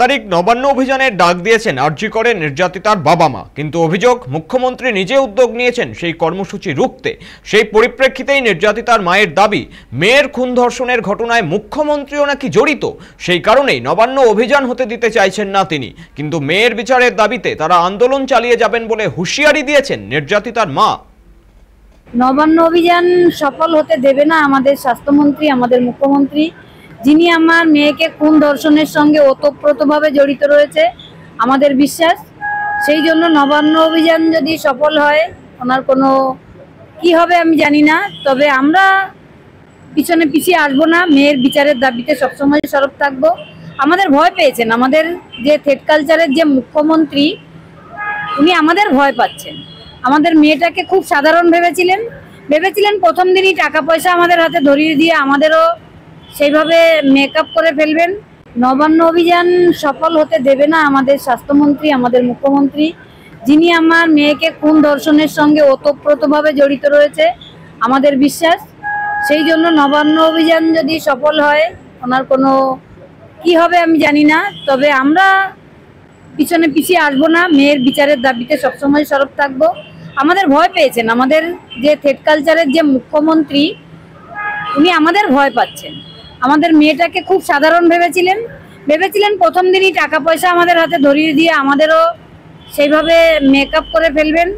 তারিখ নবান্ন অভিযানের ডাক দিয়েছেন আরজি করে নির্যাতিতার বাবা মা, কিন্তু অভিযোগ মুখ্যমন্ত্রী নিজে উদ্যোগ নিয়েছেন সেই কর্মসূচি রুখতে। সেই পরিপ্রেক্ষিতেই নির্যাতিতার মায়ের দাবি, মেয়ের খুন ধর্ষণের ঘটনায় মুখ্যমন্ত্রীও নাকি জড়িত, সেই কারণেই নবান্ন অভিযান হতে দিতে চাইছেন না তিনি। কিন্তু মেয়ের বিচারের দাবিতে তারা আন্দোলন চালিয়ে যাবেন বলে হুঁশিয়ারি দিয়েছেন নির্যাতিতার মা। নবান্ন অভিযান সফল হতে দেবে না আমাদের স্বাস্থ্যমন্ত্রী, আমাদের মুখ্যমন্ত্রী, যিনি আমার মেয়েকে খুন ধর্ষণের সঙ্গে ওতপ্রোতভাবে জড়িত রয়েছে আমাদের বিশ্বাস। সেই জন্য নবান্ন অভিযান যদি সফল হয়, ওনার কোনো কি হবে আমি জানি না, তবে আমরা পিছনে পিছিয়ে আসবো না। মেয়ের বিচারের দাবিতে সবসময় সরব থাকবো। আমাদের ভয় পেয়েছেন, আমাদের যে থেট কালচারের যে মুখ্যমন্ত্রী, উনি আমাদের ভয় পাচ্ছেন। আমাদের মেয়েটাকে খুব সাধারণ ভেবেছিলেন প্রথম দিনই টাকা পয়সা আমাদের হাতে ধরিয়ে দিয়ে আমাদেরও সেইভাবে মেকআপ করে ফেলবেন। নবান্ন অভিযান সফল হতে দেবে না আমাদের স্বাস্থ্যমন্ত্রী, আমাদের মুখ্যমন্ত্রী, যিনি আমার মেয়েকে খুন ধর্ষণের সঙ্গে ওতপ্রোতভাবে জড়িত রয়েছে আমাদের বিশ্বাস। সেই জন্য নবান্ন অভিযান যদি সফল হয়, ওনার কোনো কি হবে আমি জানি না, তবে আমরা পিছনে পিছিয়ে আসবো না। মেয়ের বিচারের দাবিতে সবসময় সরব থাকবো। আমাদের ভয় পেয়েছেন, আমাদের যে থেট কালচারের যে মুখ্যমন্ত্রী, উনি আমাদের ভয় পাচ্ছেন। আমাদের মেয়েটাকে খুব সাধারণ ভেবেছিলেন প্রথম দিনই টাকা পয়সা আমাদের হাতে ধরিয়ে দিয়ে আমাদেরও সেইভাবে মেকআপ করে ফেলবেন।